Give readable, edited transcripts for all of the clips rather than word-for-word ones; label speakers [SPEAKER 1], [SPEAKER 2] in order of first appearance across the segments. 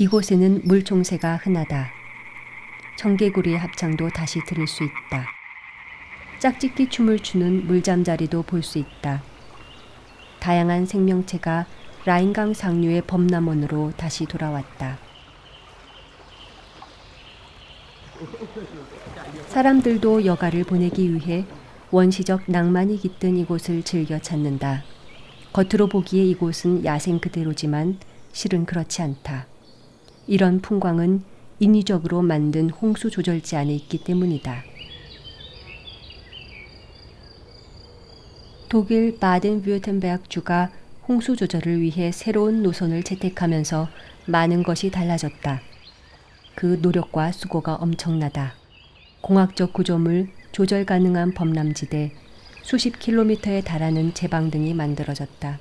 [SPEAKER 1] 이곳에는 물총새가 흔하다. 청개구리의 합창도 다시 들을 수 있다. 짝짓기 춤을 추는 물잠자리도 볼 수 있다. 다양한 생명체가 라인강 상류의 범람원으로 다시 돌아왔다. 사람들도 여가를 보내기 위해 원시적 낭만이 깃든 이곳을 즐겨 찾는다. 겉으로 보기에 이곳은 야생 그대로지만 실은 그렇지 않다. 이런 풍광은 인위적으로 만든 홍수 조절지 안에 있기 때문이다. 독일 바덴-württemberg 주가 홍수 조절을 위해 새로운 노선을 채택하면서 많은 것이 달라졌다. 그 노력과 수고가 엄청나다. 공학적 구조물, 조절 가능한 범람지대, 수십 킬로미터에 달하는 제방 등이 만들어졌다.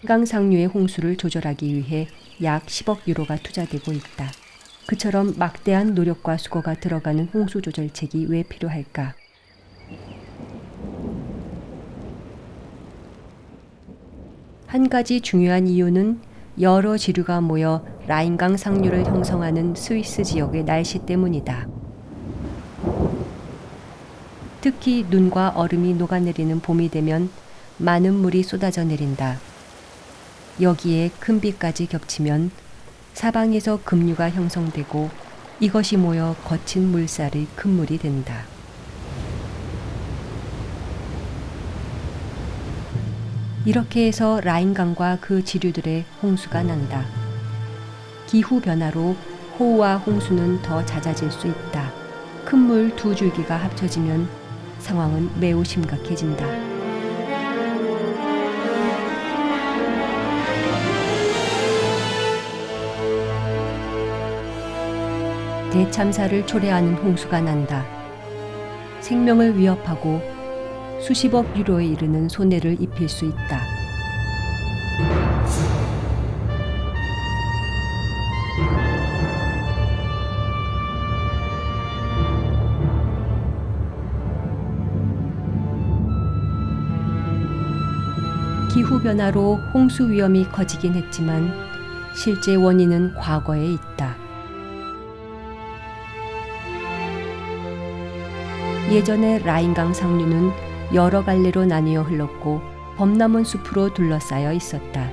[SPEAKER 1] 강 상류의 홍수를 조절하기 위해 약 10억 유로가 투자되고 있다. 그처럼 막대한 노력과 수고가 들어가는 홍수 조절책이 왜 필요할까? 한 가지 중요한 이유는 여러 지류가 모여 라인강 상류를 형성하는 스위스 지역의 날씨 때문이다. 특히 눈과 얼음이 녹아내리는 봄이 되면 많은 물이 쏟아져 내린다. 여기에 큰 비까지 겹치면 사방에서 급류가 형성되고 이것이 모여 거친 물살이 큰 물이 된다. 이렇게 해서 라인강과 그 지류들의 홍수가 난다. 기후 변화로 호우와 홍수는 더 잦아질 수 있다. 큰 물 두 줄기가 합쳐지면 상황은 매우 심각해진다. 대참사를 초래하는 홍수가 난다. 생명을 위협하고 수십억 유로에 이르는 손해를 입힐 수 있다. 기후변화로 홍수 위험이 커지긴 했지만 실제 원인은 과거에 있다. 예전에 라인강 상류는 여러 갈래로 나뉘어 흘렀고 범람원 숲으로 둘러싸여 있었다.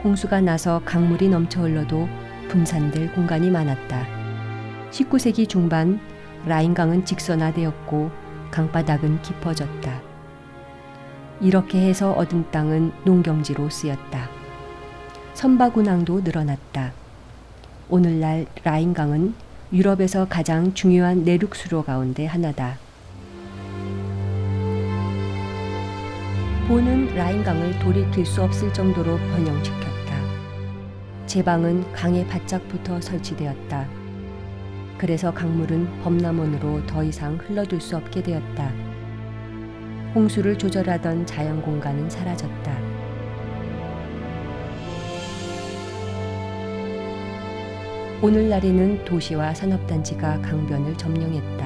[SPEAKER 1] 홍수가 나서 강물이 넘쳐 흘러도 분산될 공간이 많았다. 19세기 중반 라인강은 직선화되었고 강바닥은 깊어졌다. 이렇게 해서 얻은 땅은 농경지로 쓰였다. 선박운항도 늘어났다. 오늘날 라인강은 유럽에서 가장 중요한 내륙 수로 가운데 하나다. 보는 라인강을 돌이킬 수 없을 정도로 번영시켰다. 제방은 강에 바짝 붙어 설치되었다. 그래서 강물은 범람원으로 더 이상 흘러들 수 없게 되었다. 홍수를 조절하던 자연 공간은 사라졌다. 오늘날에는 도시와 산업단지가 강변을 점령했다.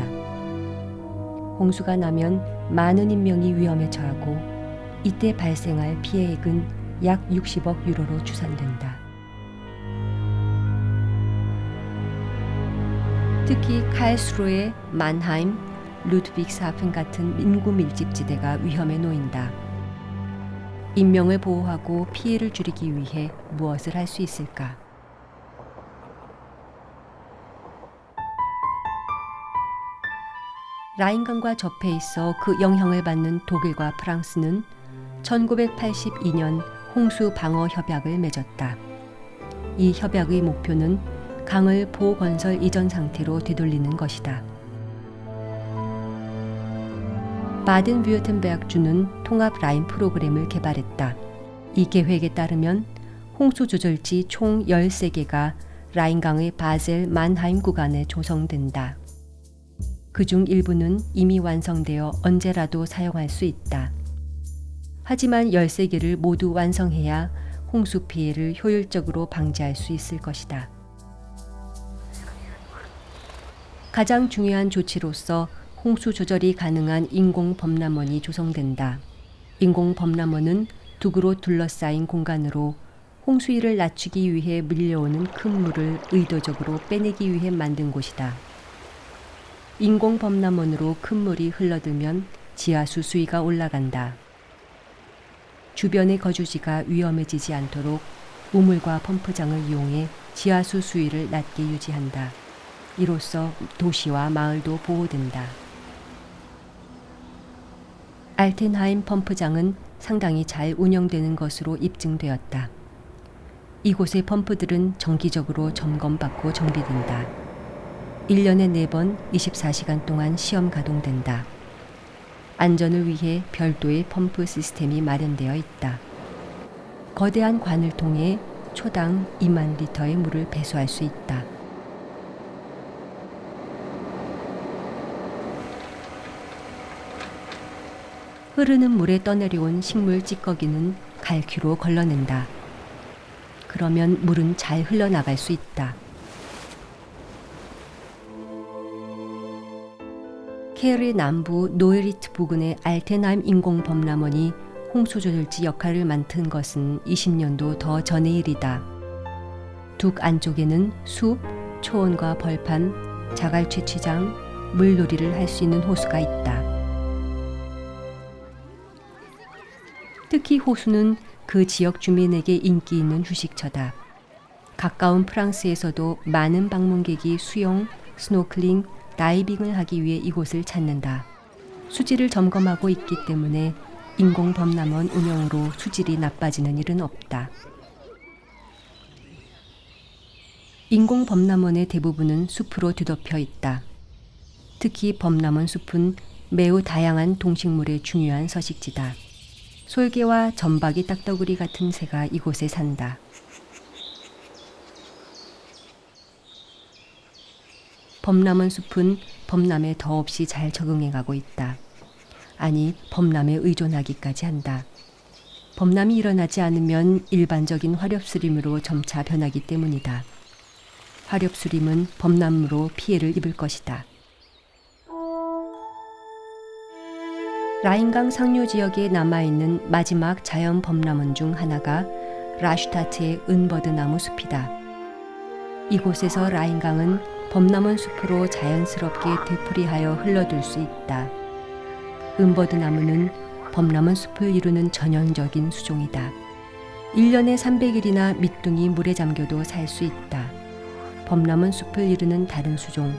[SPEAKER 1] 홍수가 나면 많은 인명이 위험에 처하고 이때 발생할 피해액은 약 60억 유로로 추산된다. 특히 칼스루에, 만하임, 루드빅스하픈 같은 인구 밀집지대가 위험에 놓인다. 인명을 보호하고 피해를 줄이기 위해 무엇을 할 수 있을까? 라인강과 접해 있어 그 영향을 받는 독일과 프랑스는 1982년 홍수 방어 협약을 맺었다. 이 협약의 목표는 강을 보건설 이전 상태로 되돌리는 것이다. 바덴-württemberg 주는 통합 라인 프로그램을 개발했다. 이 계획에 따르면 홍수 조절지 총 13개가 라인강의 바셀 만하임 구간에 조성된다. 그중 일부는 이미 완성되어 언제라도 사용할 수 있다. 하지만 13개를 모두 완성해야 홍수 피해를 효율적으로 방지할 수 있을 것이다. 가장 중요한 조치로서 홍수 조절이 가능한 인공 범람원이 조성된다. 인공 범람원은 둑으로 둘러싸인 공간으로 홍수위를 낮추기 위해 밀려오는 큰 물을 의도적으로 빼내기 위해 만든 곳이다. 인공 범람원으로 큰 물이 흘러들면 지하수 수위가 올라간다. 주변의 거주지가 위험해지지 않도록 우물과 펌프장을 이용해 지하수 수위를 낮게 유지한다. 이로써 도시와 마을도 보호된다. 알텐하임 펌프장은 상당히 잘 운영되는 것으로 입증되었다. 이곳의 펌프들은 정기적으로 점검받고 정비된다. 1년에 4번 24시간 동안 시험 가동된다. 안전을 위해 별도의 펌프 시스템이 마련되어 있다. 거대한 관을 통해 초당 2만 리터의 물을 배수할 수 있다. 흐르는 물에 떠내려온 식물 찌꺼기는 갈퀴로 걸러낸다. 그러면 물은 잘 흘러나갈 수 있다. 케르의 남부 노에리트 부근의 알텐하임 인공 범람원이 홍수 조절지 역할을 맡은 것은 20년도 더 전의 일이다. 둑 안쪽에는 숲, 초원과 벌판, 자갈 채취장, 물놀이를 할 수 있는 호수가 있다. 특히 호수는 그 지역 주민에게 인기 있는 휴식처다. 가까운 프랑스에서도 많은 방문객이 수영, 스노클링, 다이빙을 하기 위해 이곳을 찾는다. 수질을 점검하고 있기 때문에 인공 범람원 운영으로 수질이 나빠지는 일은 없다. 인공 범람원의 대부분은 숲으로 뒤덮여 있다. 특히 범람원 숲은 매우 다양한 동식물의 중요한 서식지다. 솔개와 점박이 딱따구리 같은 새가 이곳에 산다. 범람원 숲은 범람에 더없이 잘 적응해가고 있다. 아니, 범람에 의존하기까지 한다. 범람이 일어나지 않으면 일반적인 화렵수림으로 점차 변하기 때문이다. 화렵수림은 범람으로 피해를 입을 것이다. 라인강 상류 지역에 남아있는 마지막 자연 범람원 중 하나가 라슈타트의 은버드나무 숲이다. 이곳에서 라인강은 범람원 숲으로 자연스럽게 되풀이하여 흘러들 수 있다. 은버드나무는 범람원 숲을 이루는 전형적인 수종이다. 1년에 300일이나 밑둥이 물에 잠겨도 살 수 있다. 범람원 숲을 이루는 다른 수종,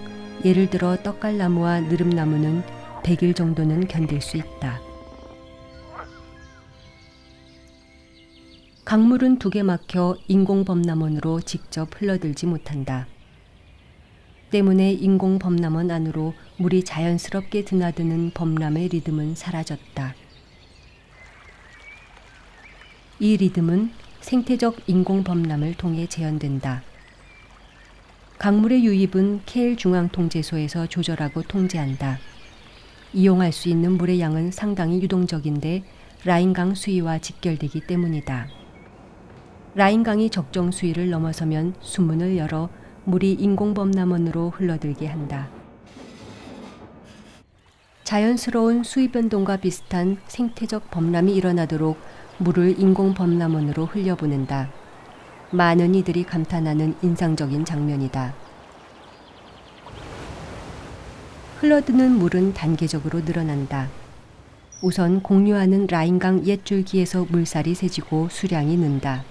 [SPEAKER 1] 예를 들어 떡갈나무와 느릅나무는 100일 정도는 견딜 수 있다. 강물은 두 개 막혀 인공 범람원으로 직접 흘러들지 못한다. 때문에 인공 범람원 안으로 물이 자연스럽게 드나드는 범람의 리듬은 사라졌다. 이 리듬은 생태적 인공 범람을 통해 재현된다. 강물의 유입은 케일 중앙통제소에서 조절하고 통제한다. 이용할 수 있는 물의 양은 상당히 유동적인데 라인강 수위와 직결되기 때문이다. 라인강이 적정 수위를 넘어서면 수문을 열어 물이 인공범람원으로 흘러들게 한다. 자연스러운 수위 변동과 비슷한 생태적 범람이 일어나도록 물을 인공범람원으로 흘려보낸다. 많은 이들이 감탄하는 인상적인 장면이다. 흘러드는 물은 단계적으로 늘어난다. 우선 공유하는 라인강 옛 줄기에서 물살이 세지고 수량이 는다.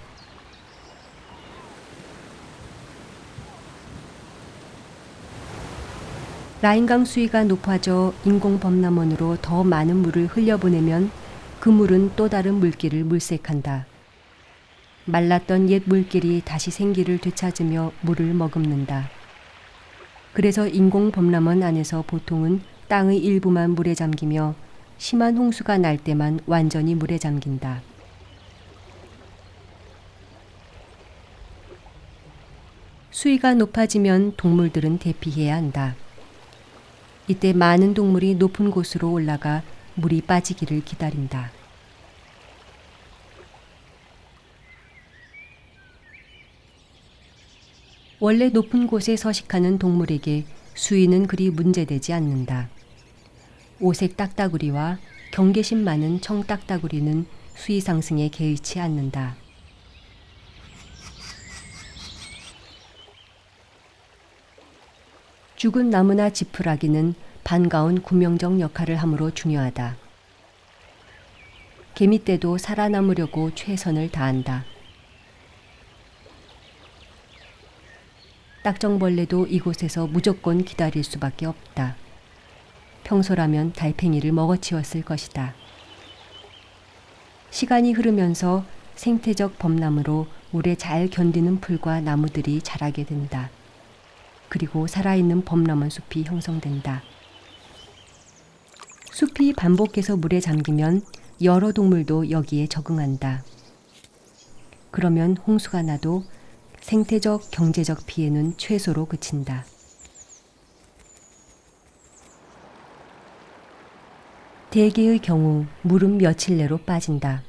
[SPEAKER 1] 라인강 수위가 높아져 인공범람원으로 더 많은 물을 흘려보내면 그 물은 또 다른 물길을 물색한다. 말랐던 옛 물길이 다시 생기를 되찾으며 물을 머금는다. 그래서 인공범람원 안에서 보통은 땅의 일부만 물에 잠기며 심한 홍수가 날 때만 완전히 물에 잠긴다. 수위가 높아지면 동물들은 대피해야 한다. 이때 많은 동물이 높은 곳으로 올라가 물이 빠지기를 기다린다. 원래 높은 곳에 서식하는 동물에게 수위는 그리 문제되지 않는다. 오색 딱따구리와 경계심 많은 청딱따구리는 수위 상승에 개의치 않는다. 죽은 나무나 지푸라기는 반가운 구명정 역할을 하므로 중요하다. 개미떼도 살아남으려고 최선을 다한다. 딱정벌레도 이곳에서 무조건 기다릴 수밖에 없다. 평소라면 달팽이를 먹어치웠을 것이다. 시간이 흐르면서 생태적 범람으로 오래 잘 견디는 풀과 나무들이 자라게 된다. 그리고 살아있는 범람원 숲이 형성된다. 숲이 반복해서 물에 잠기면 여러 동물도 여기에 적응한다. 그러면 홍수가 나도 생태적, 경제적 피해는 최소로 그친다. 대개의 경우 물은 며칠 내로 빠진다.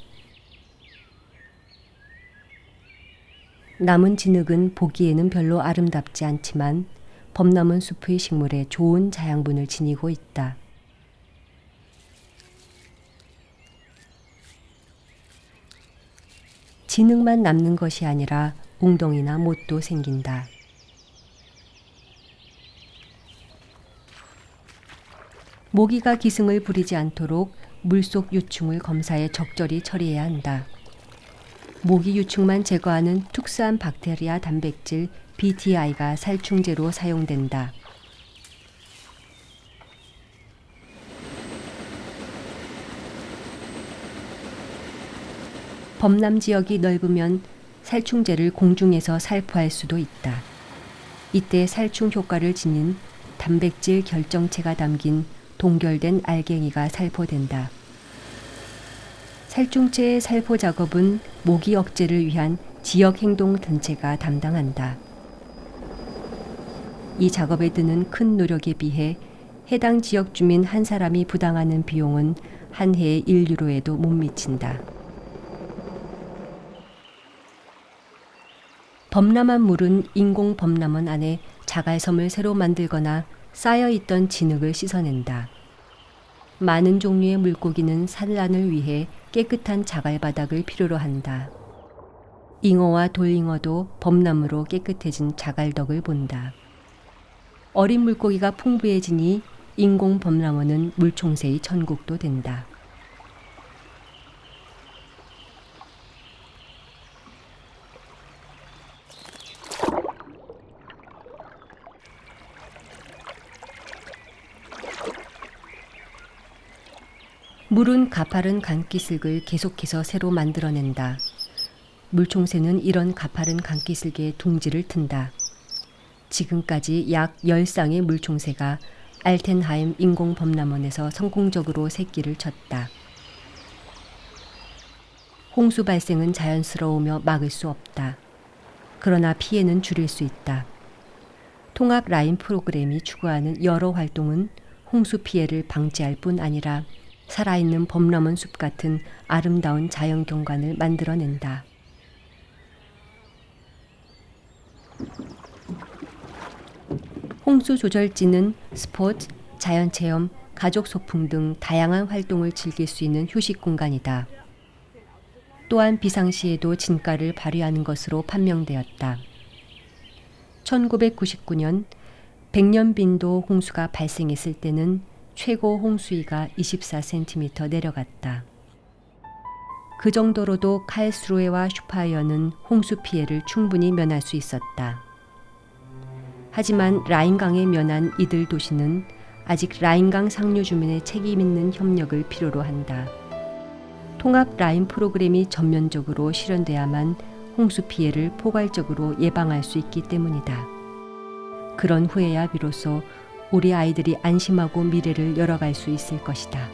[SPEAKER 1] 남은 진흙은 보기에는 별로 아름답지 않지만 범람원 숲의 식물에 좋은 자양분을 지니고 있다. 진흙만 남는 것이 아니라 웅덩이나 못도 생긴다. 모기가 기승을 부리지 않도록 물속 유충을 검사해 적절히 처리해야 한다. 모기 유충만 제거하는 특수한 박테리아 단백질 BTI가 살충제로 사용된다. 범람 지역이 넓으면 살충제를 공중에서 살포할 수도 있다. 이때 살충 효과를 지닌 단백질 결정체가 담긴 동결된 알갱이가 살포된다. 살충제의 살포 작업은 모기 억제를 위한 지역행동단체가 담당한다. 이 작업에 드는 큰 노력에 비해 해당 지역 주민 한 사람이 부담하는 비용은 한 해의 1유로에도 못 미친다. 범람한 물은 인공 범람원 안에 자갈섬을 새로 만들거나 쌓여있던 진흙을 씻어낸다. 많은 종류의 물고기는 산란을 위해 깨끗한 자갈바닥을 필요로 한다. 잉어와 돌잉어도 범람으로 깨끗해진 자갈덕을 본다. 어린 물고기가 풍부해지니 인공 범람원은 물총새의 천국도 된다. 물은 가파른 강기슭을 계속해서 새로 만들어낸다. 물총새는 이런 가파른 강기슭에 둥지를 튼다. 지금까지 약 10쌍의 물총새가 알텐하임 인공범람원에서 성공적으로 새끼를 쳤다. 홍수 발생은 자연스러우며 막을 수 없다. 그러나 피해는 줄일 수 있다. 통합 라인 프로그램이 추구하는 여러 활동은 홍수 피해를 방지할 뿐 아니라 살아있는 범람원 숲 같은 아름다운 자연 경관을 만들어낸다. 홍수 조절지는 스포츠, 자연체험, 가족 소풍 등 다양한 활동을 즐길 수 있는 휴식 공간이다. 또한 비상시에도 진가를 발휘하는 것으로 판명되었다. 1999년 백년빈도 홍수가 발생했을 때는 최고 홍수위가 24cm 내려갔다. 그 정도로도 칼스루에와 슈파이어는 홍수 피해를 충분히 면할 수 있었다. 하지만 라인강에 면한 이들 도시는 아직 라인강 상류 주민의 책임 있는 협력을 필요로 한다. 통합 라인 프로그램이 전면적으로 실현돼야만 홍수 피해를 포괄적으로 예방할 수 있기 때문이다. 그런 후에야 비로소 우리 아이들이 안심하고 미래를 열어갈 수 있을 것이다.